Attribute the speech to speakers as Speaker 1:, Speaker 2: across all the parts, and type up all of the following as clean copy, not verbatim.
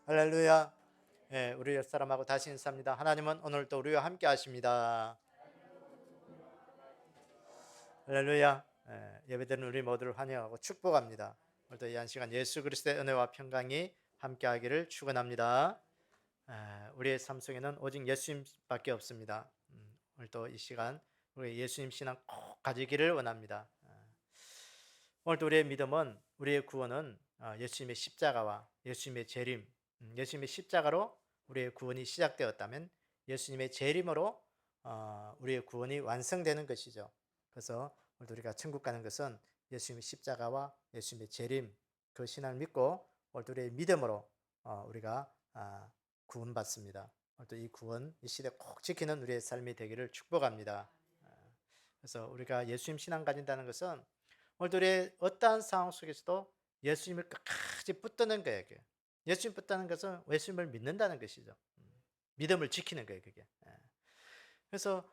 Speaker 1: 할렐루야. 예, 우리 옆사람하고 다시 인사합니다. 하나님은 오늘도 우리와 함께 하십니다. 할렐루야. 예배드리는 우리 모두를 환영하고 축복합니다. 오늘도 이 한 시간 예수 그리스도의 은혜와 평강이 함께 하기를 축원합니다. 우리의 삶 속에는 오직 예수님밖에 없습니다. 오늘도 이 시간 우리 예수님 신앙 꼭 가지기를 원합니다. 오늘도 우리의 믿음은, 우리의 구원은 예수님의 십자가와 예수님의 재림, 예수님의 십자가로 우리의 구원이 시작되었다면 예수님의 재림으로 우리의 구원이 완성되는 것이죠. 그래서 오늘도 우리가 천국 가는 것은 예수님의 십자가와 예수님의 재림, 그 신앙을 믿고 오늘도 우리의 믿음으로 우리가 구원받습니다. 오늘도 이 구원, 이 시대 꼭 지키는 우리의 삶이 되기를 축복합니다. 그래서 우리가 예수님 신앙 가진다는 것은 오늘도 우리의 어떠한 상황 속에서도 예수님을 끝까지 붙드는 거예요. 예수님 붙드는 것은 예수님을 믿는다는 것이죠. 믿음을 지키는 거예요, 그게. 그래서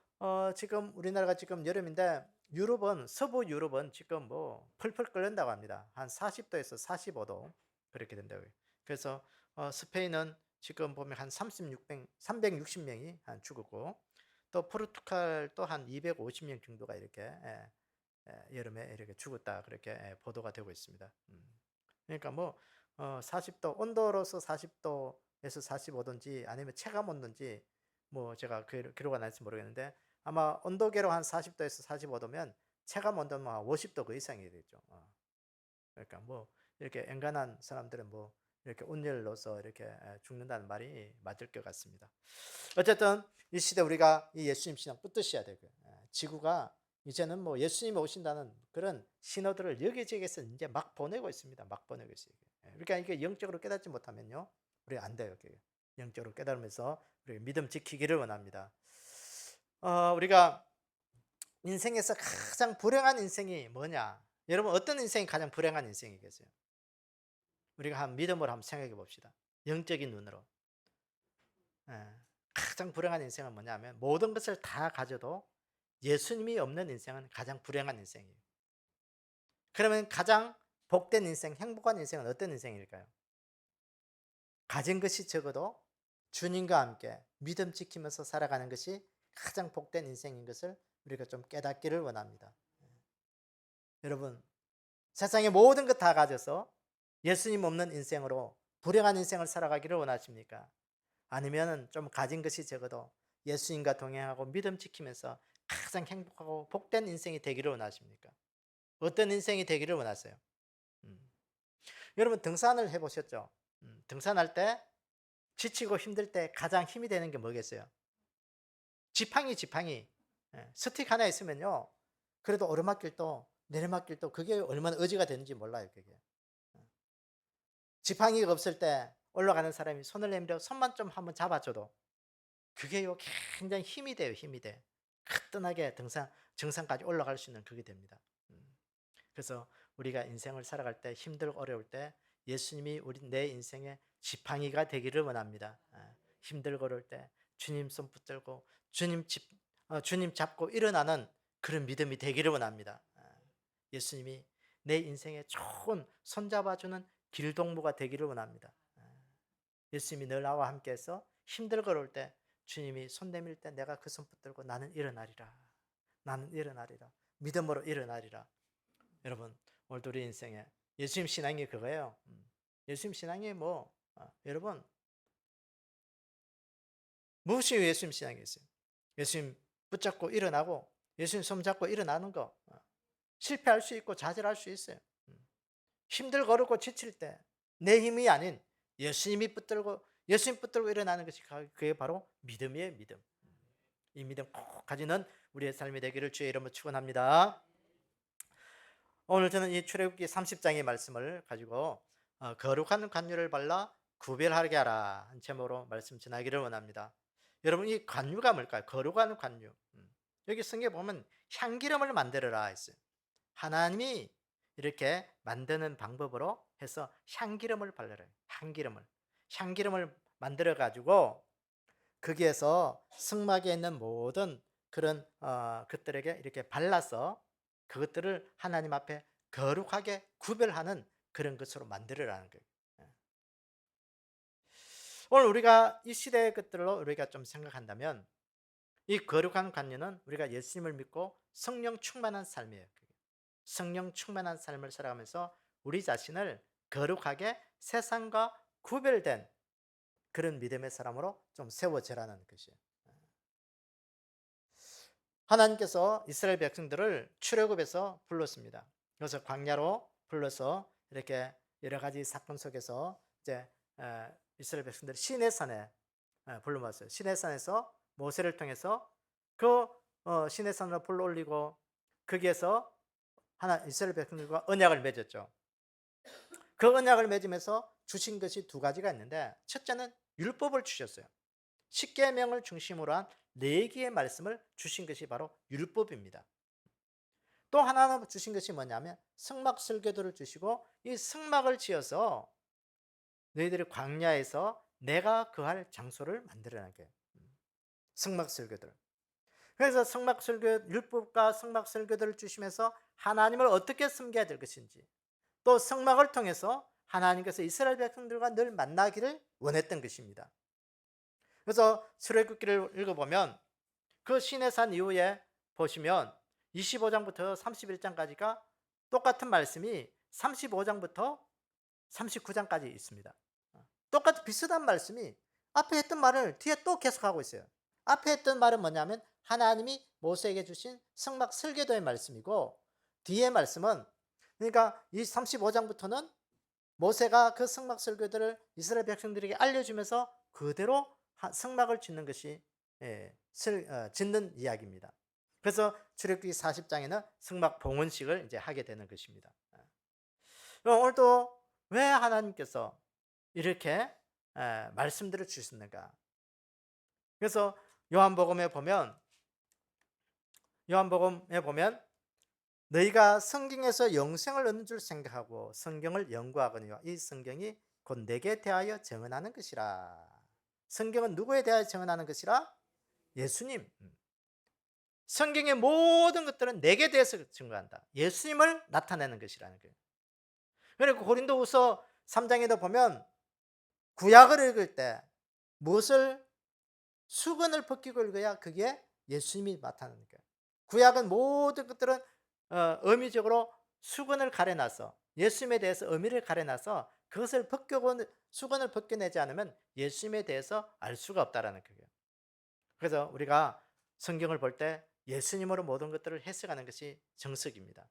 Speaker 1: 지금 우리나라가 지금 여름인데 유럽은, 서부 유럽은 지금 뭐 펄펄 끓는다고 합니다. 한 40도에서 45도 그렇게 된다고요. 그래서 스페인은 지금 보면 한 360명이 한 죽었고, 또 포르투갈도 한 250명 정도가 이렇게 여름에 이렇게 죽었다 그렇게 보도가 되고 있습니다. 그러니까 뭐 40도 온도로서 40도에서 45도인지 아니면 체감 온도인지 뭐 제가 기록가 나있을지 모르겠는데, 아마 온도계로 한 40도에서 45도면 체감 온도는 50도 그 이상이 되죠. 그러니까 뭐 이렇게 엔간한 사람들은 뭐 이렇게 온열로서 이렇게 죽는다는 말이 맞을 것 같습니다. 어쨌든 이 시대 우리가 이 예수님 신앙 붙드셔야 되고요. 지구가 이제는 뭐 예수님이 오신다는 그런 신호들을 여기저기에서 이제 막 보내고 있습니다. 막 보내고 있어요. 그러니까 이게 영적으로 깨닫지 못하면요, 우리 안 돼요. 영적으로 깨달으면서 우리 믿음 지키기를 원합니다. 우리가 인생에서 가장 불행한 인생이 뭐냐? 여러분, 어떤 인생이 가장 불행한 인생이겠어요? 우리가 한 믿음으로 한번 생각해 봅시다. 영적인 눈으로. 예. 가장 불행한 인생은 뭐냐면 모든 것을 다 가져도 예수님이 없는 인생은 가장 불행한 인생이에요. 그러면 가장 복된 인생, 행복한 인생은 어떤 인생일까요? 가진 것이 적어도 주님과 함께 믿음 지키면서 살아가는 것이 가장 복된 인생인 것을 우리가 좀 깨닫기를 원합니다. 여러분, 세상의 모든 것 다 가져서 예수님 없는 인생으로 불행한 인생을 살아가기를 원하십니까? 아니면 좀 가진 것이 적어도 예수님과 동행하고 믿음 지키면서 가장 행복하고 복된 인생이 되기를 원하십니까? 어떤 인생이 되기를 원하세요? 음. 여러분, 등산을 해보셨죠? 등산할 때 지치고 힘들 때 가장 힘이 되는 게 뭐겠어요? 지팡이. 스틱 하나 있으면요, 그래도 오르막길도 내리막길도 그게 얼마나 의지가 되는지 몰라요. 그게 지팡이가 없을 때 올라가는 사람이 손을 내밀어 손만 좀 한번 잡아줘도 그게요 굉장히 힘이 돼요. 힘이 돼. 거뜬하게 정상까지 올라갈 수 있는 그게 됩니다. 그래서 우리가 인생을 살아갈 때 힘들고 어려울 때 예수님이 내 인생의 지팡이가 되기를 원합니다. 힘들고 어려울 때 주님 손 붙들고 주님 잡고 일어나는 그런 믿음이 되기를 원합니다. 예수님이 내 인생에 좋은 손잡아주는 길동무가 되기를 원합니다. 예수님이 늘 나와 함께해서 힘들고 어려울 때 주님이 손 내밀 때 내가 그 손 붙들고 나는 일어나리라. 나는 일어나리라. 믿음으로 일어나리라. 여러분, 오늘도 우리 인생에 예수님 신앙이 그거예요. 예수님 신앙이 뭐 여러분, 무엇이 예수님 신앙이었어요? 예수님 붙잡고 일어나고 예수님 손 잡고 일어나는 거. 실패할 수 있고 좌절할 수 있어요. 힘들고 어렵고 지칠 때 내 힘이 아닌 예수님 붙들고 일어나는 것이 그게 바로 믿음이에요. 믿음. 이 믿음 꼭 가지는 우리의 삶이 되기를 주의 이름으로 축원합니다. 오늘 저는 이 출애굽기 30장의 말씀을 가지고 거룩한 관유를 발라 구별하게 하라 한 제목으로 말씀 전하기를 원합니다. 여러분, 이 관유가 뭘까요? 거룩한 관유. 여기 성경에 보면 향기름을 만들어라 했어요. 하나님이 이렇게 만드는 방법으로 해서 향기름을 발라요. 향기름을 만들어 가지고 거기에서 승막에 있는 모든 그런 것들에게 이렇게 발라서 그것들을 하나님 앞에 거룩하게 구별하는 그런 것으로 만들어라는 거예요. 오늘 우리가 이 시대의 것들로 우리가 좀 생각한다면 이 거룩한 관념은 우리가 예수님을 믿고 성령 충만한 삶이에요. 성령 충만한 삶을 살아가면서 우리 자신을 거룩하게 세상과 구별된 그런 믿음의 사람으로 좀 세워져라는 것이에요. 하나님께서 이스라엘 백성들을 출애굽에서 불렀습니다. 그래서 광야로 불러서 이렇게 여러 가지 사건 속에서 이제 이스라엘 백성들이 시내산에 불러모았어요. 시내산에서 모세를 통해서 그 시내산으로 불러 올리고 거기에서 이스라엘 백성들과 언약을 맺었죠. 그 언약을 맺으면서 주신 것이 두 가지가 있는데, 첫째는 율법을 주셨어요. 십계명을 중심으로 한 네 개의 말씀을 주신 것이 바로 율법입니다. 또 하나 주신 것이 뭐냐면 성막 설교도를 주시고, 이 성막을 지어서 너희들이 광야에서 내가 거할 장소를 만들어내게. 성막 설교들. 그래서 성막 설교, 율법과 성막 설교들을 주시면서 하나님을 어떻게 섬겨야 될 것인지, 또 성막을 통해서 하나님께서 이스라엘 백성들과 늘 만나기를 원했던 것입니다. 그래서 출애굽기를 읽어보면 그 시내산 이후에 보시면 25장부터 31장까지가 똑같은 말씀이 35장부터 39장까지 있습니다. 똑같이 비슷한 말씀이 앞에 했던 말을 뒤에 또 계속하고 있어요. 앞에 했던 말은 뭐냐면 하나님이 모세에게 주신 성막 설계도의 말씀이고, 뒤에 말씀은, 그러니까 이 35장부터는 모세가 그 성막 설교들을 이스라엘 백성들에게 알려주면서 그대로 성막을 짓는 것이 짓는 이야기입니다. 그래서 출애굽기 40장에는 성막 봉헌식을 이제 하게 되는 것입니다. 오늘도 왜 하나님께서 이렇게 말씀들을 주셨는가? 그래서 요한복음에 보면 너희가 성경에서 영생을 얻는 줄 생각하고 성경을 연구하거니와 이 성경이 곧 내게 대하여 증언하는 것이라. 성경은 누구에 대하여 증언하는 것이라? 예수님. 성경의 모든 것들은 내게 대해서 증거한다. 예수님을 나타내는 것이라는 거예요. 그리고 고린도후서 3장에도 보면 구약을 읽을 때 무엇을 수건을 벗기고 읽어야 그게 예수님이 나타나는 거예요. 구약은 모든 것들은 의미적으로 수건을 가려놔서 예수님에 대해서 의미를 가려놔서 그것을 수건을 벗겨내지 않으면 예수님에 대해서 알 수가 없다라는 거예요. 그래서 우리가 성경을 볼 때 예수님으로 모든 것들을 해석하는 것이 정석입니다.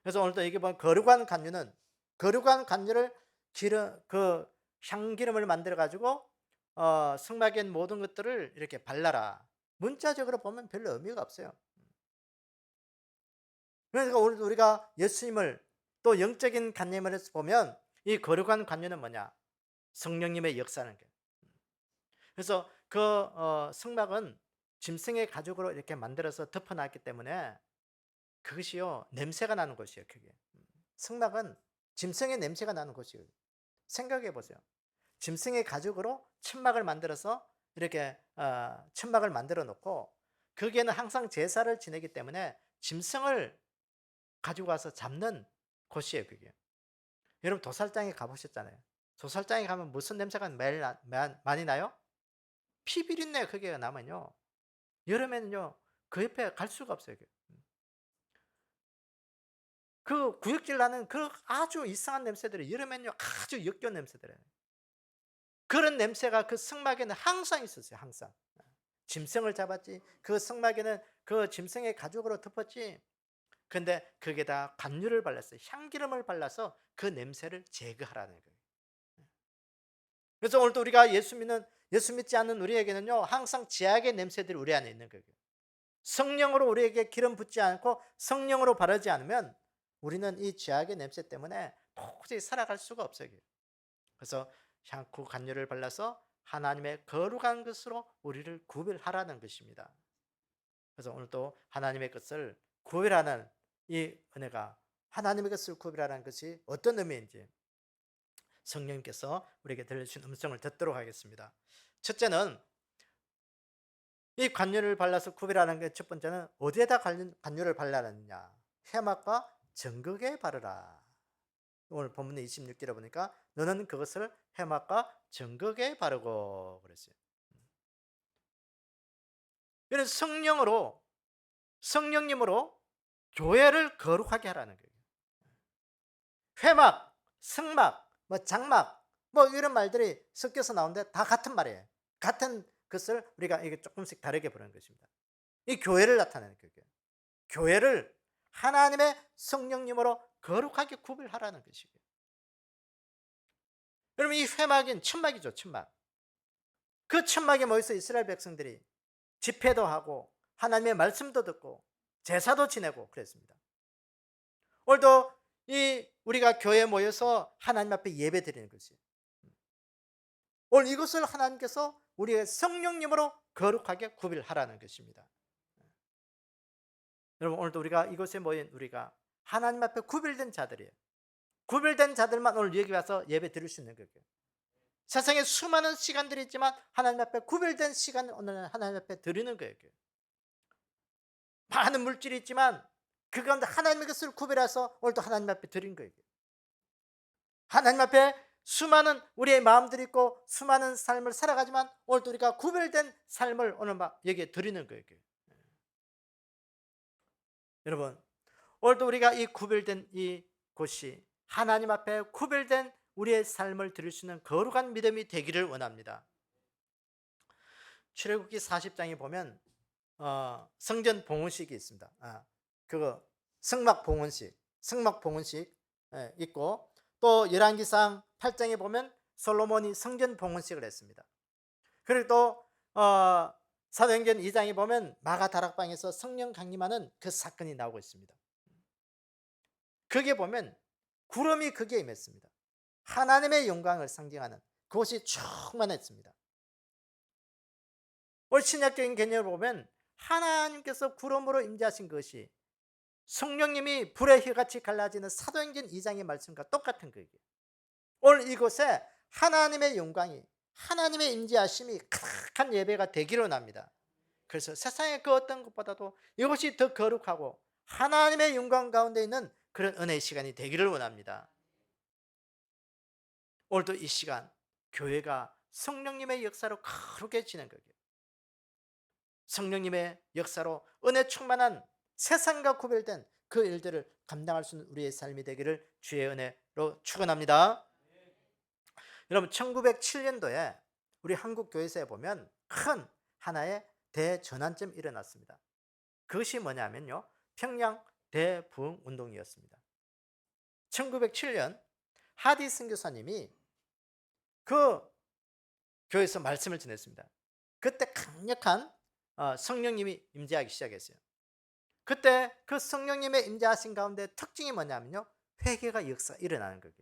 Speaker 1: 그래서 오늘도 여기 보면 거룩한 간유를 그 향기름을 만들어 가지고 성막에 있는 모든 것들을 이렇게 발라라. 문자적으로 보면 별로 의미가 없어요. 그러니까 오늘 우리가 예수님을 또 영적인 관념을 보면 이 거룩한 관념은 뭐냐? 성령님의 역사는 거예요. 그래서 그 성막은 짐승의 가죽으로 이렇게 만들어서 덮어놨기 때문에 그것이요 냄새가 나는 곳이에요. 그게 성막은 짐승의 냄새가 나는 곳이에요. 생각해 보세요. 짐승의 가죽으로 천막을 만들어서 이렇게 천막을 만들어 놓고 거기에는 항상 제사를 지내기 때문에 짐승을 가지고 와서 잡는 곳이에요. 그게. 여러분 도살장에 가보셨잖아요. 도살장에 가면 무슨 냄새가 매일 많이 나요? 피비린내 그게 나면요. 여름에는요 그 옆에 갈 수가 없어요. 그 구역질 나는 그 아주 이상한 냄새들이 여름에는요 아주 역겨운 냄새들이에요. 그런 냄새가 그 성막에는 항상 있었어요. 항상. 짐승을 잡았지. 그 성막에는 그 짐승의 가죽으로 덮었지. 근데 거기에다 관유를 발랐어요. 향기름을 발라서 그 냄새를 제거하라는 거예요. 그래서 오늘도 우리가 예수 믿지 않는 우리에게는요 항상 제약의 냄새들이 우리 안에 있는 거예요. 성령으로 우리에게 기름 붓지 않고 성령으로 바르지 않으면 우리는 이 죄악의 냄새 때문에 도저히 살아갈 수가 없어요. 그래서 향후 간유를 발라서 하나님의 거룩한 것으로 우리를 구별하라는 것입니다. 그래서 오늘도 하나님의 것을 구별하는 이 은혜가, 하나님의 것을 구별하는 것이 어떤 의미인지 성령님께서 우리에게 들려주신 음성을 듣도록 하겠습니다. 첫째는 이 관유를 발라서 구별하는 게 첫 번째는 어디에다 관유를 발라느냐? 회막과 정극에 바르라. 오늘 본문 26절에 보니까 너는 그것을 회막과 정극에 바르고 그랬어요. 이런 성령님으로 교회를 거룩하게 하라는 거예요. 회막, 성막, 뭐 장막, 뭐 이런 말들이 섞여서 나오는데 다 같은 말이에요. 같은 것을 우리가 이게 조금씩 다르게 보는 것입니다. 이 교회를 나타내는 거예요. 교회를 하나님의 성령님으로 거룩하게 구별하라는 것이고요. 여러분, 이 회막인 천막이죠, 천막. 그 천막에 모여서 이스라엘 백성들이 집회도 하고 하나님의 말씀도 듣고 제사도 지내고 그랬습니다. 오늘도 우리가 교회에 모여서 하나님 앞에 예배 드리는 것이에요. 오늘 이것을 하나님께서 우리의 성령님으로 거룩하게 구별하라는 것입니다. 여러분, 오늘도 우리가 이곳에 모인 우리가 하나님 앞에 구별된 자들이에요. 구별된 자들만 오늘 여기 와서 예배 드릴 수 있는 거예요. 세상에 수많은 시간들이 있지만 하나님 앞에 구별된 시간을 오늘 하나님 앞에 드리는 거예요. 많은 물질이 있지만 그 가운데 하나님의 것을 구별해서 오늘도 하나님 앞에 드린 거예요. 하나님 앞에 수많은 우리의 마음들이 있고 수많은 삶을 살아가지만 오늘도 우리가 구별된 삶을 오늘 막 여기에 드리는 거예요. 여러분, 오늘도 우리가 이 구별된 이 곳이 하나님 앞에 구별된 우리의 삶을 드릴 수 있는 거룩한 믿음이 되기를 원합니다. 출애굽기 40장에 보면 성전 봉헌식이 있습니다. 그거 성막 봉헌식 있고, 또 열왕기상 8장에 보면 솔로몬이 성전 봉헌식을 했습니다. 그리고 또 사도행전 2장에 보면 마가 다락방에서 성령 강림하는 그 사건이 나오고 있습니다. 거기에 보면 구름이 거기에 임했습니다. 하나님의 영광을 상징하는 그것이 충만했습니다. 오늘 신약적인 개념을 보면 하나님께서 구름으로 임재하신 것이 성령님이 불의 혀같이 갈라지는 사도행전 2장의 말씀과 똑같은 거예요. 오늘 이곳에 하나님의 영광이, 하나님의 임재하심이 가득한 예배가 되기를 원합니다. 그래서 세상의 그 어떤 것보다도 이것이 더 거룩하고 하나님의 영광 가운데 있는 그런 은혜의 시간이 되기를 원합니다. 오늘도 이 시간 교회가 성령님의 역사로 거룩해지는 거예요. 성령님의 역사로 은혜 충만한 세상과 구별된 그 일들을 감당할 수 있는 우리의 삶이 되기를 주의 은혜로 축원합니다. 여러분, 1907년도에 우리 한국 교회사에 보면 큰 하나의 대전환점이 일어났습니다. 그것이 뭐냐면요, 평양 대부흥 운동이었습니다. 1907년 하디 선교사님이 그 교회에서 말씀을 전했습니다. 그때 강력한 성령님이 임재하기 시작했어요. 그때 그 성령님의 임재하신 가운데 특징이 뭐냐면요, 회개가 역사 일어나는 거예요.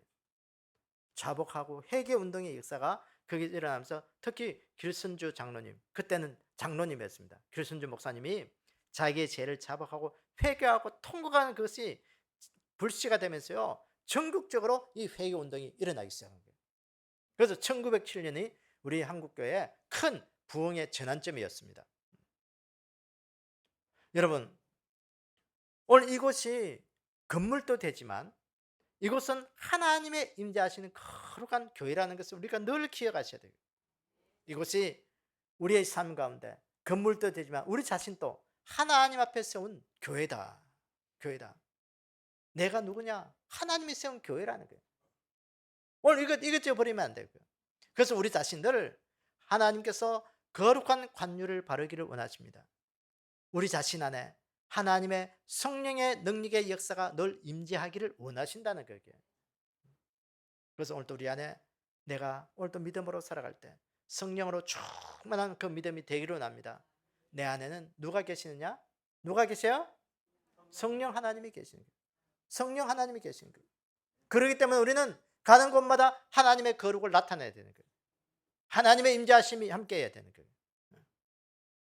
Speaker 1: 자복하고 회개 운동의 역사가 거기 일어나면서 특히 길선주 장로님, 그때는 장로님이었습니다. 길선주 목사님이 자기의 죄를 자복하고 회개하고 통곡하는 그것이 불씨가 되면서요, 전국적으로 이 회개 운동이 일어나기 시작한 거예요. 그래서 1907년이 우리 한국교회의 큰 부흥의 전환점이었습니다. 여러분, 오늘 이곳이 건물도 되지만 이곳은 하나님의 임재하시는 거룩한 교회라는 것을 우리가 늘 기억하셔야 돼요. 이곳이 우리의 삶 가운데 건물도 되지만 우리 자신도 하나님 앞에 세운 교회다. 교회다. 내가 누구냐? 하나님이 세운 교회라는 거예요. 오늘 이것 버리면 안 되고요. 그래서 우리 자신들을 하나님께서 거룩한 관유를 바르기를 원하십니다. 우리 자신 안에 하나님의 성령의 능력의 역사가 늘 임재하기를 원하신다는 거예요. 그래서 오늘도 우리 안에 내가 오늘도 믿음으로 살아갈 때 성령으로 충만한 그 믿음이 되기를 원합니다. 내 안에는 누가 계시느냐? 누가 계세요? 성령 하나님이 계시는 거예요. 성령 하나님이 계시는 거예요. 그렇기 때문에 우리는 가는 곳마다 하나님의 거룩을 나타내야 되는 거예요. 하나님의 임재하심이 함께해야 되는 거예요.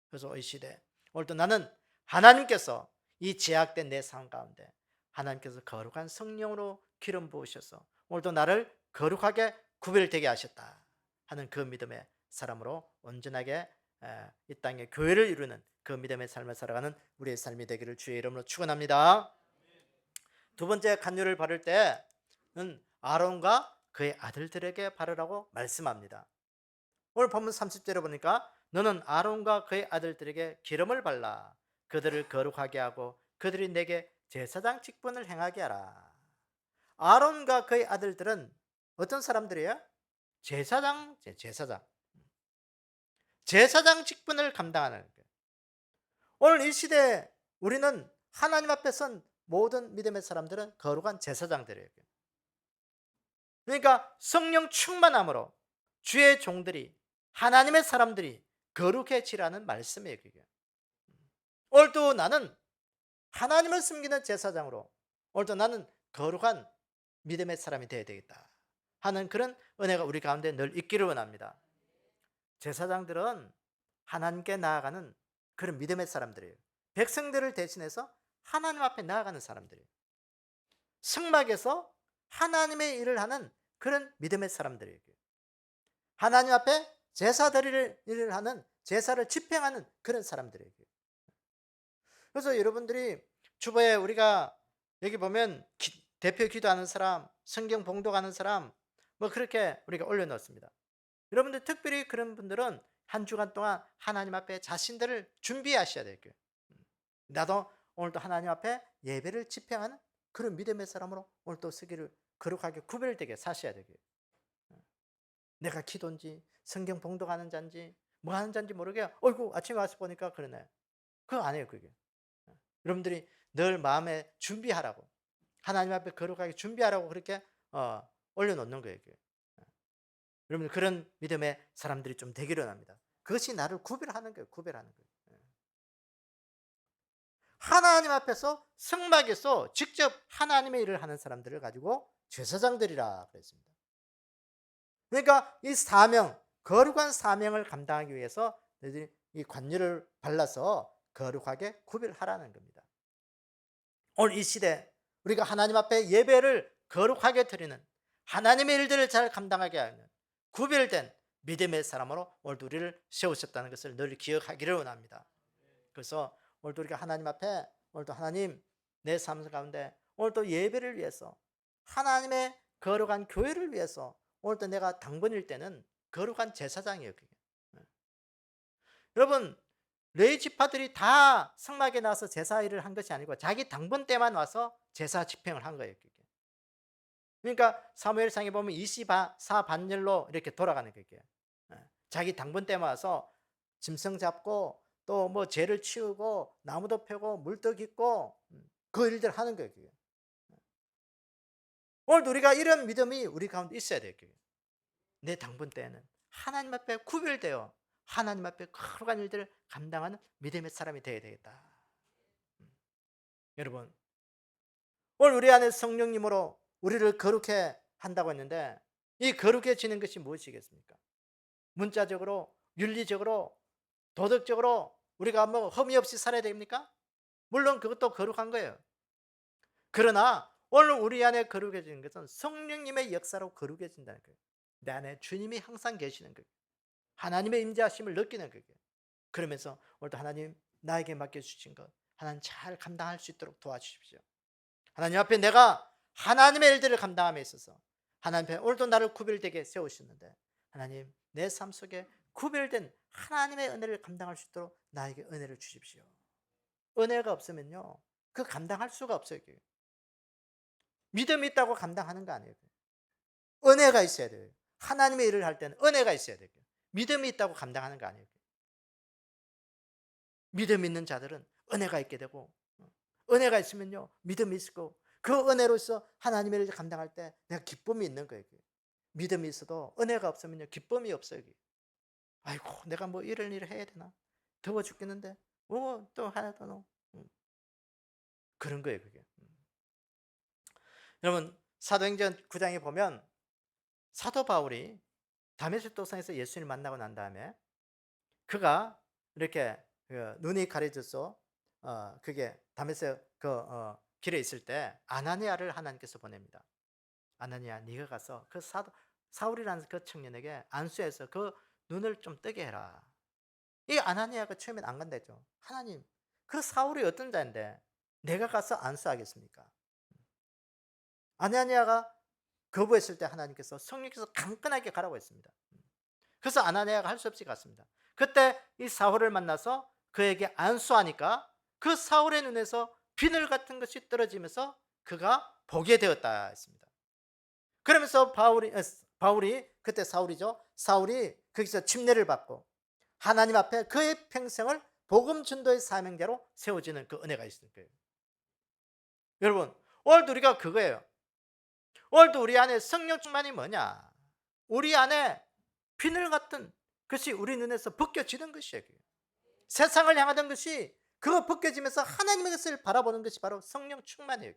Speaker 1: 그래서 이 시대 오늘도 나는 하나님께서 이 제약된 내 삶 가운데 하나님께서 거룩한 성령으로 기름 부으셔서 오늘도 나를 거룩하게 구별되게 하셨다 하는 그 믿음의 사람으로 온전하게 이 땅에 교회를 이루는 그 믿음의 삶을 살아가는 우리의 삶이 되기를 주의 이름으로 축원합니다. 두 번째 간유를 바를 때 아론과 그의 아들들에게 바르라고 말씀합니다. 오늘 본문 30절에 보니까 너는 아론과 그의 아들들에게 기름을 발라 그들을 거룩하게 하고 그들이 내게 제사장 직분을 행하게 하라. 아론과 그의 아들들은 어떤 사람들이에요? 제사장 직분을 감당하는 거예요. 오늘 이 시대에 우리는 하나님 앞에 선 모든 믿음의 사람들은 거룩한 제사장들이에요. 그러니까 성령 충만함으로 주의 종들이, 하나님의 사람들이 거룩해지라는 말씀이에요. 그게. 오늘도 나는 하나님을 섬기는 제사장으로, 오늘도 나는 거룩한 믿음의 사람이 되어야 되겠다 하는 그런 은혜가 우리 가운데 늘 있기를 원합니다. 제사장들은 하나님께 나아가는 그런 믿음의 사람들이에요. 백성들을 대신해서 하나님 앞에 나아가는 사람들이에요. 성막에서 하나님의 일을 하는 그런 믿음의 사람들이에요. 하나님 앞에 제사 드릴 일을 하는, 제사를 집행하는 그런 사람들이에요. 그래서 여러분들이 주보에 우리가 여기 보면 대표 기도하는 사람, 성경 봉독하는 사람 뭐 그렇게 우리가 올려놓습니다. 여러분들 특별히 그런 분들은 한 주간 동안 하나님 앞에 자신들을 준비하셔야 돼요. 나도 오늘도 하나님 앞에 예배를 집행하는 그런 믿음의 사람으로 오늘도 쓰기를 거룩하게 구별되게 사셔야 되고요. 내가 기도인지 성경 봉독하는 자인지 뭐 하는 자인지 모르게 어이구 아침에 와서 보니까 그러네. 그거 아니에요. 그게. 여러분들이 늘 마음에 준비하라고, 하나님 앞에 거룩하게 준비하라고 그렇게 올려놓는 거예요. 그게. 여러분들 그런 믿음의 사람들이 좀 되기를 합니다. 그것이 나를 구별하는 거예요. 구별하는 거예요. 하나님 앞에서 성막에서 직접 하나님의 일을 하는 사람들을 가지고 제사장들이라 그랬습니다. 그러니까 이 사명, 거룩한 사명을 감당하기 위해서 너희들이 이 관유를 발라서 거룩하게 구별하라는 겁니다. 오늘 이 시대 우리가 하나님 앞에 예배를 거룩하게 드리는, 하나님의 일들을 잘 감당하게 하는 구별된 믿음의 사람으로 오늘도 우리를 세우셨다는 것을 늘 기억하기를 원합니다. 그래서 오늘도 우리가 하나님 앞에, 오늘도 하나님 내 삶 가운데 오늘도 예배를 위해서, 하나님의 거룩한 교회를 위해서 오늘도 내가 당번일 때는 거룩한 제사장이에요. 그게. 여러분 레위 지파들이 다 성막에 나와서 제사 일을 한 것이 아니고 자기 당번 때만 와서 제사 집행을 한 거예요. 그게. 그러니까 사무엘상에 보면 24 반열로 이렇게 돌아가는 거예요. 자기 당번 때만 와서 짐승 잡고 또 뭐 죄를 치우고 나무도 펴고 물도 깃고 그 일들 하는 거예요. 그게. 오늘 우리가 이런 믿음이 우리 가운데 있어야 돼요. 그게. 내 당분 때에는 하나님 앞에 구별되어 하나님 앞에 거룩한 일들을 감당하는 믿음의 사람이 되어야 되겠다. 여러분 오늘 우리 안에 성령님으로 우리를 거룩해 한다고 했는데 이 거룩해지는 것이 무엇이겠습니까? 문자적으로, 윤리적으로, 도덕적으로 우리가 뭐 흠이 없이 살아야 됩니까? 물론 그것도 거룩한 거예요. 그러나 오늘 우리 안에 거룩해지는 것은 성령님의 역사로 거룩해진다는 거예요. 내 안에 주님이 항상 계시는 거예요. 하나님의 임재하심을 느끼는 거예요. 그러면서 오늘도 하나님 나에게 맡겨주신 것 하나님 잘 감당할 수 있도록 도와주십시오. 하나님 앞에 내가 하나님의 일들을 감당함에 있어서 하나님 앞에 오늘도 나를 구별되게 세우셨는데 하나님 내 삶 속에 구별된 하나님의 은혜를 감당할 수 있도록 나에게 은혜를 주십시오. 은혜가 없으면요 그 감당할 수가 없어요. 믿음이 있다고 감당하는 거 아니에요. 은혜가 있어야 돼요. 하나님의 일을 할 때는 은혜가 있어야 돼요. 믿음이 있다고 감당하는 거 아니에요. 믿음 있는 자들은 은혜가 있게 되고 은혜가 있으면요 믿음이 있고 그 은혜로서 하나님의 일을 감당할 때 내가 기쁨이 있는 거예요. 믿음이 있어도 은혜가 없으면요 기쁨이 없어요. 아이고 내가 뭐 이런 일을 해야 되나 더워 죽겠는데 또 하나 더 넣어 그런 거예요. 그게 여러분 사도행전 9장에 보면 사도 바울이 다메섹 도상에서 예수님을 만나고 난 다음에 그가 이렇게 눈이 가려져서 그게 다메섹 길에 있을 때 아나니아를 하나님께서 보냅니다. 아나니아 네가 가서 그 사울이라는 그 청년에게 안수해서 그 눈을 좀 뜨게 해라. 이 아나니아가 처음엔 안 간다죠. 하나님 그 사울이 어떤 자인데 내가 가서 안수하겠습니까? 아나니아가 거부했을 때 하나님께서 성령께서 강끈하게 가라고 했습니다. 그래서 아나니아가 할 수 없이 갔습니다. 그때 이 사울을 만나서 그에게 안수하니까 그 사울의 눈에서 비늘 같은 것이 떨어지면서 그가 보게 되었다 했습니다. 그러면서 바울이 그때 사울이죠. 사울이 거기서 침례를 받고 하나님 앞에 그의 평생을 복음 전도의 사명자로 세워지는 그 은혜가 있을 거예요. 여러분, 오늘도 우리가 그거예요. 오늘도 우리 안에 성령 충만이 뭐냐? 우리 안에 비늘 같은 것이 우리 눈에서 벗겨지는 것이에요. 세상을 향하던 것이 그거 벗겨지면서 하나님의 것을 바라보는 것이 바로 성령 충만이에요.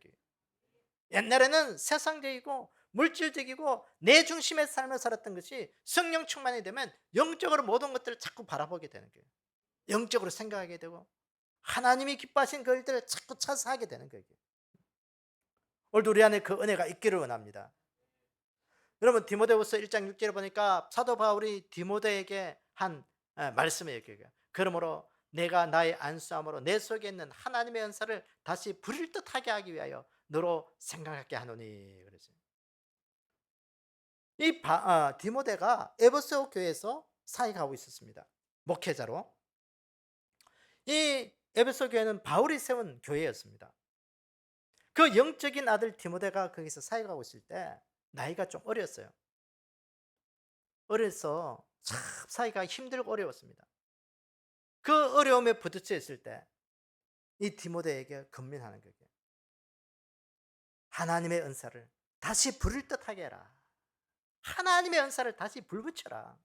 Speaker 1: 옛날에는 세상적이고 물질적이고 내 중심의 삶을 살았던 것이 성령 충만이 되면 영적으로 모든 것들을 자꾸 바라보게 되는 거예요. 영적으로 생각하게 되고 하나님이 기뻐하신 그 일들을 자꾸 찾아서 하게 되는 거예요. 오늘도 우리 안에 그 은혜가 있기를 원합니다. 여러분, 디모데후서 1장 6절에 보니까 사도 바울이 디모데에게 한 말씀이에요. 그러므로 내가 나의 안수함으로 내 속에 있는 하나님의 은사를 다시 부릴 듯하게 하기 위하여 너로 생각하게 하노니. 그러죠. 이 디모데가 에베소 교회에서 사역하고 있었습니다. 목회자로. 이 에베소 교회는 바울이 세운 교회였습니다. 그 영적인 아들 디모데가 거기서 사역하고 있을 때 나이가 좀 어렸어요. 어려서 참 사이가 힘들고 어려웠습니다. 그 어려움에 부딪혀 있을 때 이 디모데에게 권면하는 거예요. 하나님의 은사를 다시 부를 듯하게 해라. 하나님의 은사를 다시 불붙여라.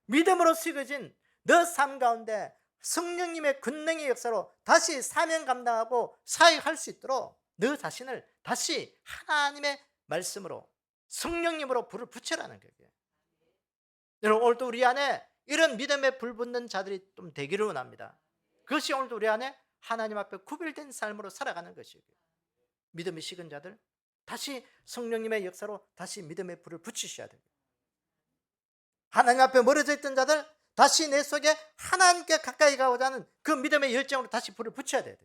Speaker 1: 믿음으로 식어진 너 삶 가운데 성령님의 권능의 역사로 다시 사명 감당하고 사역할 수 있도록 너 자신을 다시 하나님의 말씀으로 성령님으로 불을 붙여라는 거예요. 여러분, 오늘도 우리 안에 이런 믿음에 불붙는 자들이 좀 되기를 원합니다. 그것이 오늘도 우리 안에 하나님 앞에 구별된 삶으로 살아가는 것이에요. 믿음이 식은 자들 다시 성령님의 역사로 다시 믿음의 불을 붙이셔야 돼요. 하나님 앞에 멀어져 있던 자들 다시 내 속에 하나님께 가까이 가고자 하는 그 믿음의 열정으로 다시 불을 붙여야 돼요.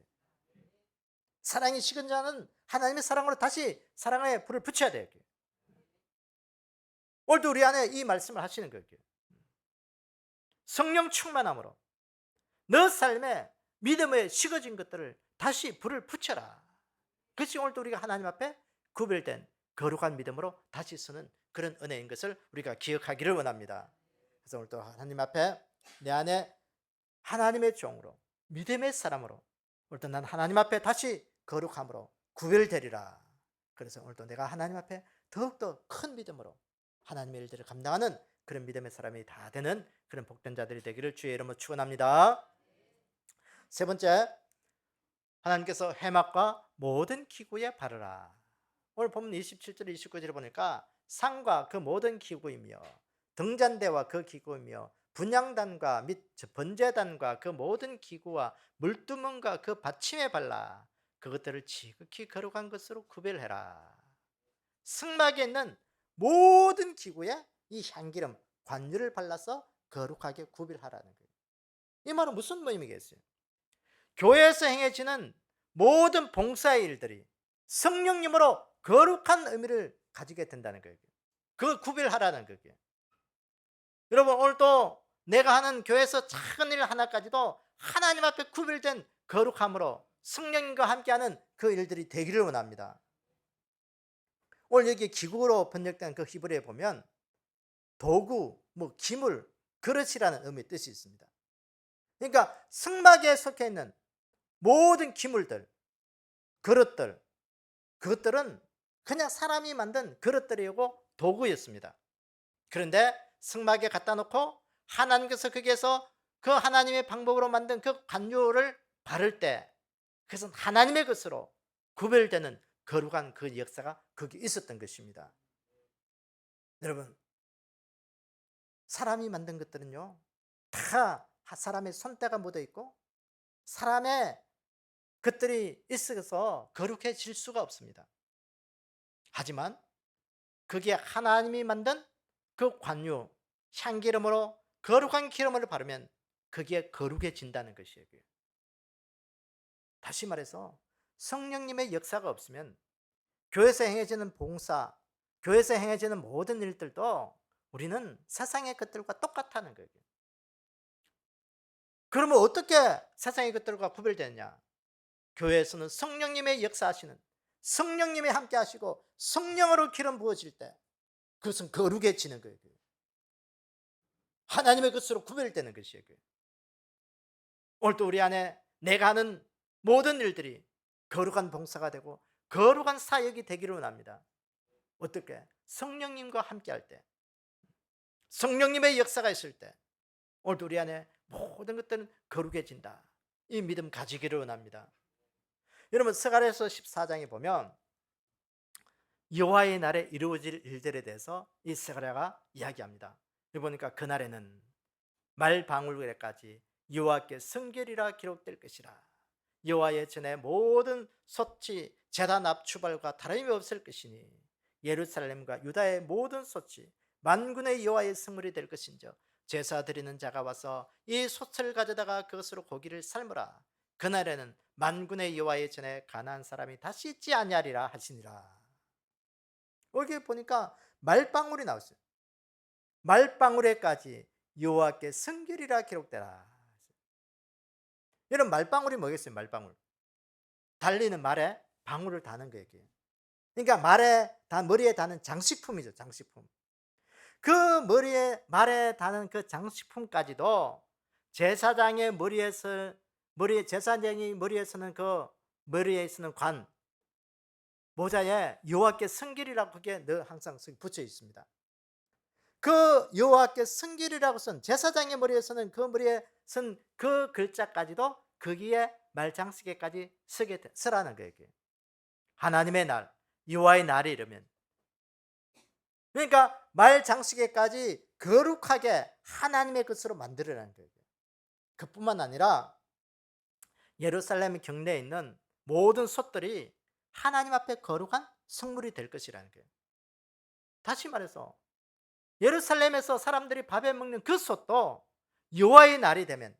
Speaker 1: 사랑이 식은 자는 하나님의 사랑으로 다시 사랑의 불을 붙여야 돼요. 오늘도 우리 안에 이 말씀을 하시는 거예요. 성령 충만함으로 너 삶에 믿음에 식어진 것들을 다시 불을 붙여라. 그것이 오늘도 우리가 하나님 앞에 구별된 거룩한 믿음으로 다시 서는 그런 은혜인 것을 우리가 기억하기를 원합니다. 그래서 오늘도 하나님 앞에 내 안에 하나님의 종으로 믿음의 사람으로 오늘도 난 하나님 앞에 다시 거룩함으로 구별되리라. 그래서 오늘도 내가 하나님 앞에 더욱더 큰 믿음으로 하나님의 일들을 감당하는 그런 믿음의 사람이 다 되는 그런 복된 자들이 되기를 주의 이름으로 축원합니다. 세 번째, 하나님께서 해막과 모든 기구에 바르라. 오늘 보면 27절 29절에 보니까 상과 그 모든 기구이며 등잔대와 그 기구이며 분향단과 및 번제단과 그 모든 기구와 물두멍과 그 받침에 발라 그것들을 지극히 거룩한 것으로 구별해라. 승막에 있는 모든 기구에 이 향기름 관유를 발라서 거룩하게 구별하라는 거예요. 이 말은 무슨 의미겠어요? 교회에서 행해지는 모든 봉사의 일들이 성령님으로 거룩한 의미를 가지게 된다는 거예요. 그걸 구별하라는 거예요. 여러분, 오늘도 내가 하는 교회에서 작은 일 하나까지도 하나님 앞에 구별된 거룩함으로 성령님과 함께하는 그 일들이 되기를 원합니다. 오늘 여기 기구로 번역된 그 히브리어에 보면 도구, 기물, 그릇이라는 의미의 뜻이 있습니다. 그러니까 성막에 속해 있는 모든 기물들, 그릇들, 그것들은 그냥 사람이 만든 그릇들이고 도구였습니다. 그런데 성막에 갖다 놓고 하나님께서 거기에서 그 하나님의 방법으로 만든 그 관유를 바를 때 그것은 하나님의 것으로 구별되는 거룩한 그 역사가 거기 있었던 것입니다. 여러분, 사람이 만든 것들은요 다 사람의 손때가 묻어 있고 사람의 것들이 있어서 거룩해질 수가 없습니다. 하지만 그게 하나님이 만든 그 관유, 향기름으로 거룩한 기름을 바르면 그게 거룩해진다는 것이에요. 다시 말해서 성령님의 역사가 없으면 교회에서 행해지는 봉사, 교회에서 행해지는 모든 일들도 우리는 세상의 것들과 똑같다는 거예요. 그러면 어떻게 세상의 것들과 구별되느냐? 교회에서는 성령님의 역사하시는, 성령님이 함께 하시고 성령으로 기름 부어질 때 그것은 거룩해지는 거예요. 하나님의 것으로 구별되는 것이에요. 오늘도 우리 안에 내가 하는 모든 일들이 거룩한 봉사가 되고 거룩한 사역이 되기를 원합니다. 어떻게? 성령님과 함께 할 때, 성령님의 역사가 있을 때 오늘도 우리 안에 모든 것들은 거룩해진다. 이 믿음 가지기를 원합니다. 여러분 스가랴서 14장에 보면 여호와의 날에 이루어질 일들에 대해서 이 스가랴가 이야기합니다. 여기 보니까 그날에는 말방울에까지 여호와께 성결이라 기록될 것이라. 여호와의 전에 모든 소치 제단 앞추발과 다름이 없을 것이니 예루살렘과 유다의 모든 소치 만군의 여호와의 성물이 될 것인저 제사 드리는 자가 와서 이 솥을 가져다가 그것으로 고기를 삶으라. 그날에는 만군의 여호와의 전에 가난한 사람이 다시 있지 아니하리라 하시니라. 여기 보니까 말방울이 나왔어요. 말방울에까지 여호와께 성결이라 기록되라. 이런 말방울이 뭐겠어요? 말방울. 달리는 말에 방울을 다는 거예요. 그러니까 머리에 다는 장식품이죠. 장식품. 그 말에 다는 그 장식품까지도 제사장의 제사장이 머리에서는 그 머리에 있는 관 모자에 여호와께 성결이라고 그게 늘 항상 붙여 있습니다. 그 여호와께 성결이라고 쓴 제사장의 머리에서는 그 머리에 쓴 그 글자까지도 거기에 말장식에까지 쓰라는 거예요. 하나님의 날, 여호와의 날이 이르면, 그러니까 말장식에까지 거룩하게 하나님의 것으로 만들으라는 거예요. 그뿐만 아니라 예루살렘 경내에 있는 모든 솥들이 하나님 앞에 거룩한 성물이 될 것이라는 거예요. 다시 말해서 예루살렘에서 사람들이 밥에 먹는 그 솥도 여호와의 날이 되면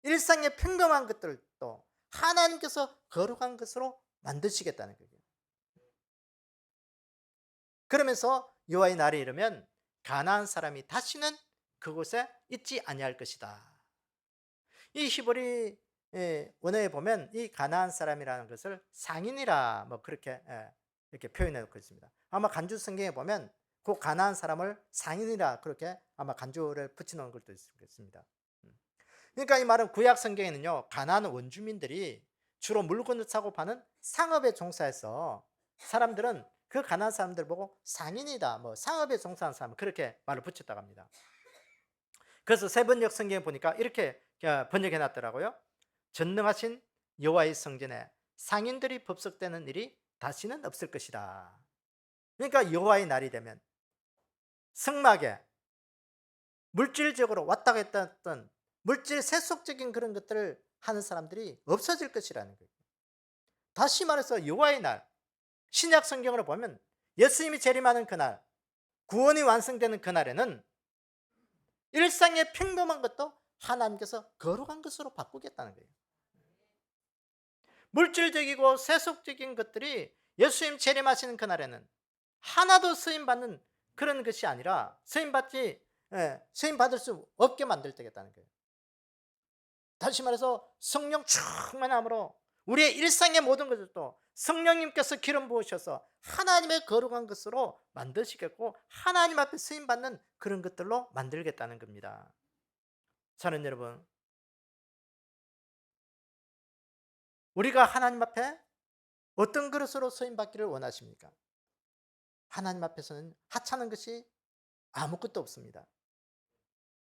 Speaker 1: 일상의 평범한 것들도 하나님께서 거룩한 것으로 만드시겠다는 거예요. 그러면서 여호와의 날이 이르면 가나안 사람이 다시는 그곳에 있지 아니할 것이다. 이 히브리 원어에 보면 이 가나안 사람이라는 것을 상인이라 뭐 그렇게 이렇게 표현해 놓고 있습니다. 아마 간주 성경에 보면 그 가나안 사람을 상인이라 그렇게 아마 간주를 붙여놓은 것도 있습니다. 그러니까 이 말은 구약 성경에는요 가나안 원주민들이 주로 물건을 사고 파는 상업에 종사해서 사람들은 그 가나안 사람들 보고 상인이다, 뭐 상업에 종사하는 사람 그렇게 말을 붙였다고 합니다. 그래서 세번역 성경에 보니까 이렇게 번역해 놨더라고요. 전능하신 여호와의 성전에 상인들이 법석되는 일이 다시는 없을 것이다. 그러니까 여호와의 날이 되면 성막에 물질적으로 왔다 갔다 했던 물질 세속적인 그런 것들을 하는 사람들이 없어질 것이라는 거예요. 다시 말해서 여호와의 날, 신약 성경으로 보면 예수님이 재림하는 그날, 구원이 완성되는 그날에는 일상의 평범한 것도 하나님께서 거룩한 것으로 바꾸겠다는 거예요. 물질적이고 세속적인 것들이 예수님 재림하시는 그날에는 하나도 쓰임받는 그런 것이 아니라 쓰임받을 수 없게 만들 때겠다는 거예요. 다시 말해서 성령 충만함으로 우리의 일상의 모든 것들도 성령님께서 기름 부으셔서 하나님의 거룩한 것으로 만드시겠고 하나님 앞에 쓰임받는 그런 것들로 만들겠다는 겁니다. 사랑하는 여러분, 우리가 하나님 앞에 어떤 그릇으로 쓰임받기를 원하십니까? 하나님 앞에서는 하찮은 것이 아무것도 없습니다.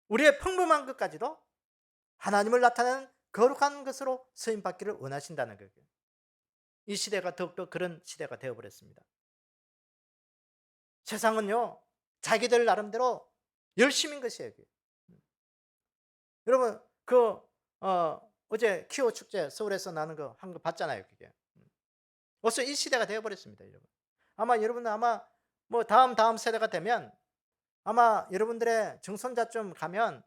Speaker 1: 우리의 평범한 것까지도 하나님을 나타내는 거룩한 것으로 쓰임받기를 원하신다는 거예요. 이 시대가 더욱더 그런 시대가 되어버렸습니다. 세상은요 자기들 나름대로 열심인 것이에요. 여러분 어제 키오 축제 서울에서 나는 거 한 거 봤잖아요. 그게 벌써 이 시대가 되어버렸습니다. 여러분 아마 여러분은 뭐 다음 세대가 되면 아마 여러분들의 증손자쯤 가면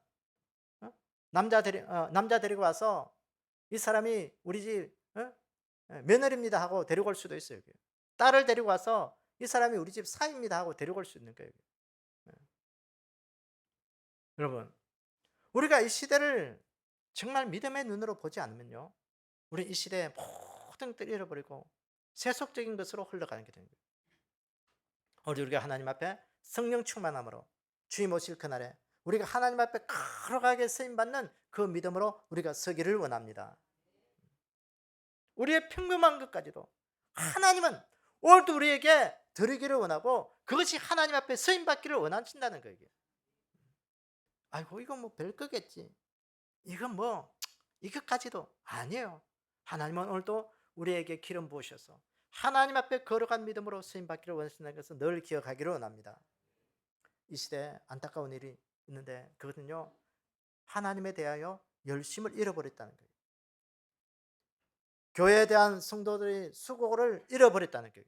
Speaker 1: 남자 데리고 와서 이 사람이 우리 집 며느리입니다 하고 데리고 올 수도 있어요. 딸을 데리고 와서 이 사람이 우리 집 사입니다 하고 데려올 수 있는 거예요. 예. 여러분, 우리가 이 시대를 정말 믿음의 눈으로 보지 않으면요, 우리 이 시대에 모든 것을 잃어버리고 세속적인 것으로 흘러가는 게 되는 거예요. 오늘 우리가 하나님 앞에 성령 충만함으로 주님 오실 그날에 우리가 하나님 앞에 거룩하게 쓰임받는 그 믿음으로 우리가 서기를 원합니다. 우리의 평범한 것까지도 하나님은 오늘도 우리에게 드리기를 원하고 그것이 하나님 앞에 쓰임받기를 원하신다는 거예요. 아이고 이거 뭐 별거겠지, 이건 뭐 이것까지도 아니에요. 하나님은 오늘도 우리에게 기름 부으셔서 하나님 앞에 거룩한 믿음으로 쓰임받기를 원하신다는 것을 늘 기억하기를 원합니다. 이 시대에 안타까운 일이 있는데 그것은요, 하나님에 대하여 열심을 잃어버렸다는 거예요. 교회에 대한 성도들의 수고를 잃어버렸다는 거예요.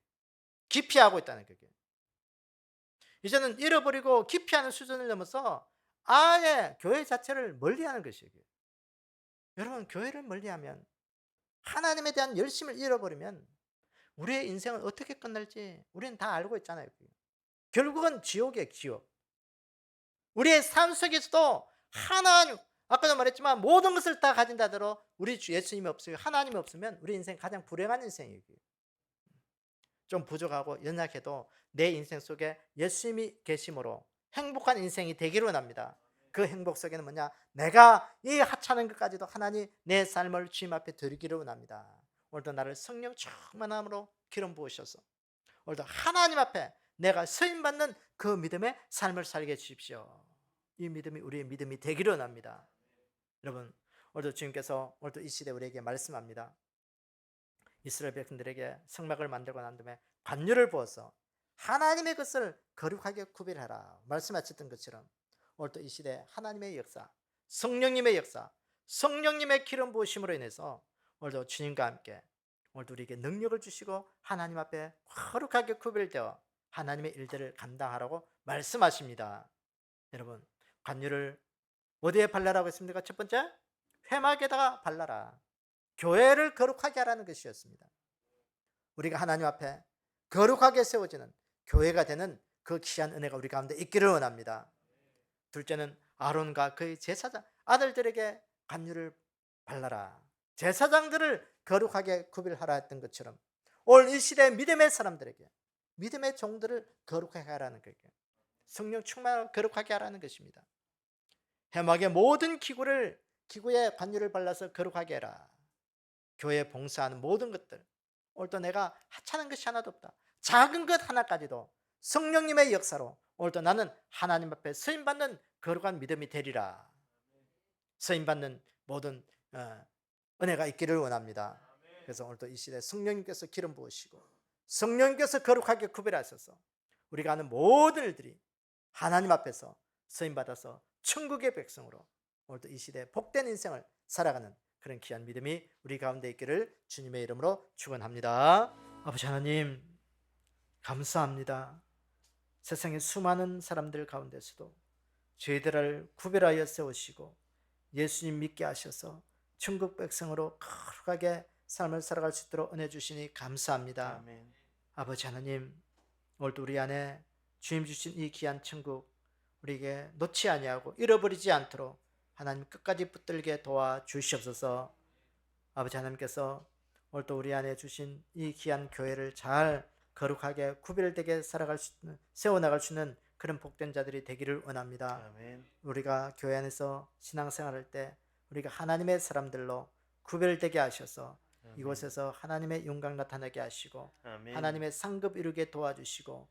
Speaker 1: 기피하고 있다는 거예요. 이제는 잃어버리고 기피하는 수준을 넘어서 아예 교회 자체를 멀리하는 것이에요. 여러분, 교회를 멀리하면, 하나님에 대한 열심을 잃어버리면 우리의 인생은 어떻게 끝날지 우리는 다 알고 있잖아요. 결국은 지옥이에요, 지옥. 우리의 삶 속에서도 하나님, 아까도 말했지만 모든 것을 다 가진 자대로 우리 주 예수님이 없어요, 하나님이 없으면 우리 인생 가장 불행한 인생이에요. 좀 부족하고 연약해도 내 인생 속에 예수님이 계심으로 행복한 인생이 되기를 원합니다. 그 행복 속에는 뭐냐? 내가 이 하찮은 것까지도 하나님 내 삶을 주님 앞에 드리기를 원합니다. 오늘도 나를 성령 충만함으로 기름 부으셔서 오늘도 하나님 앞에 내가 쓰임받는 그 믿음의 삶을 살게 해주십시오. 이 믿음이 우리의 믿음이 되기를 원합니다. 여러분, 오늘도 주님께서 오늘도 이 시대 우리에게 말씀합니다. 이스라엘 백성들에게 성막을 만들고 난 다음에 관유를 부어서 하나님의 것을 거룩하게 구별하라 말씀하셨던 것처럼 오늘도 이 시대 하나님의 역사, 성령님의 역사, 성령님의 기름 부으심으로 인해서 오늘도 주님과 함께 오늘도 우리에게 능력을 주시고 하나님 앞에 거룩하게 구별되어 하나님의 일들을 감당하라고 말씀하십니다. 여러분, 관유를 어디에 발라라고 했습니까? 첫 번째, 회막에다가 발라라. 교회를 거룩하게 하라는 것이었습니다. 우리가 하나님 앞에 거룩하게 세워지는 교회가 되는 그 귀한 은혜가 우리 가운데 있기를 원합니다. 둘째는 아론과 그의 제사장 아들들에게 관유를 발라라. 제사장들을 거룩하게 구별하라 했던 것처럼 오늘 이 시대의 믿음의 사람들에게, 믿음의 종들을 거룩하게 하라는 거예요. 성령 충만을 거룩하게 하라는 것입니다. 회막의 모든 기구에 관유를 발라서 거룩하게 해라. 교회에 봉사하는 모든 것들, 오늘도 내가 하찮은 것이 하나도 없다, 작은 것 하나까지도 성령님의 역사로 오늘도 나는 하나님 앞에 쓰임받는 거룩한 믿음이 되리라. 쓰임받는 모든 은혜가 있기를 원합니다. 그래서 오늘도 이 시대에 성령님께서 기름 부으시고 성령님께서 거룩하게 구별하셔서 우리가 하는 모든 일들이 하나님 앞에서 쓰임받아서 천국의 백성으로 오늘도 이 시대에 복된 인생을 살아가는 그런 귀한 믿음이 우리 가운데 있기를 주님의 이름으로 축원합니다. 아버지 하나님, 감사합니다. 세상의 수많은 사람들 가운데서도 저희들을 구별하여 세우시고 예수님 믿게 하셔서 천국 백성으로 거룩하게 삶을 살아갈 수 있도록 은혜 주시니 감사합니다.
Speaker 2: 아멘.
Speaker 1: 아버지 하나님, 오늘도 우리 안에 주님 주신 이 귀한 천국 우리에게 놓지 아니하고 잃어버리지 않도록 하나님 끝까지 붙들게 도와주시옵소서. 아버지 하나님께서 오늘도 우리 안에 주신 이 귀한 교회를 잘 거룩하게 구별되게 살아갈 수 있는, 세워나갈 수 있는 그런 복된 자들이 되기를 원합니다.
Speaker 2: 아멘.
Speaker 1: 우리가 교회 안에서 신앙생활할 때 우리가 하나님의 사람들로 구별되게 하셔서
Speaker 2: 아멘.
Speaker 1: 이곳에서 하나님의 영광 나타나게 하시고
Speaker 2: 아멘.
Speaker 1: 하나님의 상급 이루게 도와주시고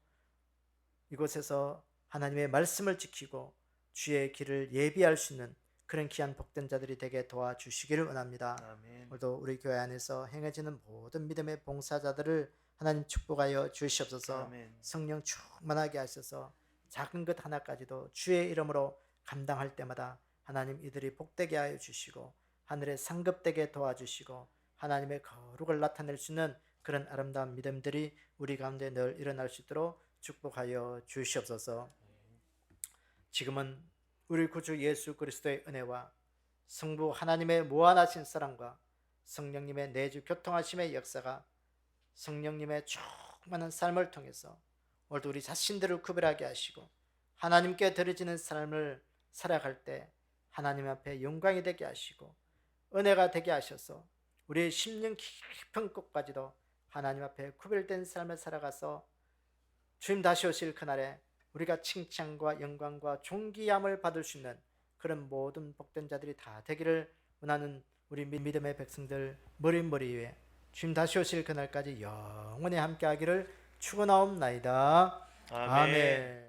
Speaker 1: 이곳에서 하나님의 말씀을 지키고 주의 길을 예비할 수 있는 그런 귀한 복된 자들이 되게 도와주시기를 원합니다.
Speaker 2: 아멘.
Speaker 1: 오늘도 우리 교회 안에서 행해지는 모든 믿음의 봉사자들을 하나님 축복하여 주시옵소서.
Speaker 2: 아멘.
Speaker 1: 성령 충만하게 하셔서 작은 것 하나까지도 주의 이름으로 감당할 때마다 하나님 이들이 복되게 하여 주시고 하늘에 상급되게 도와주시고 하나님의 거룩을 나타낼 수 있는 그런 아름다운 믿음들이 우리 가운데 늘 일어날 수 있도록 축복하여 주시옵소서. 지금은 우리 구주 예수 그리스도의 은혜와 성부 하나님의 무한하신 사랑과 성령님의 내주 교통하심의 역사가 성령님의 충만한 삶을 통해서 오늘도 우리 자신들을 구별하게 하시고 하나님께 드려지는 삶을 살아갈 때 하나님 앞에 영광이 되게 하시고 은혜가 되게 하셔서 우리의 심령 깊은 곳까지도 하나님 앞에 구별된 삶을 살아가서 주님 다시 오실 그날에 우리가 칭찬과 영광과 존귀함을 받을 수 있는 그런 모든 복된 자들이 다 되기를 원하는 우리 믿음의 백성들 머리 위에 주님 다시 오실 그날까지 영원히 함께하기를 축원하옵나이다.
Speaker 2: 아멘.
Speaker 1: 아멘.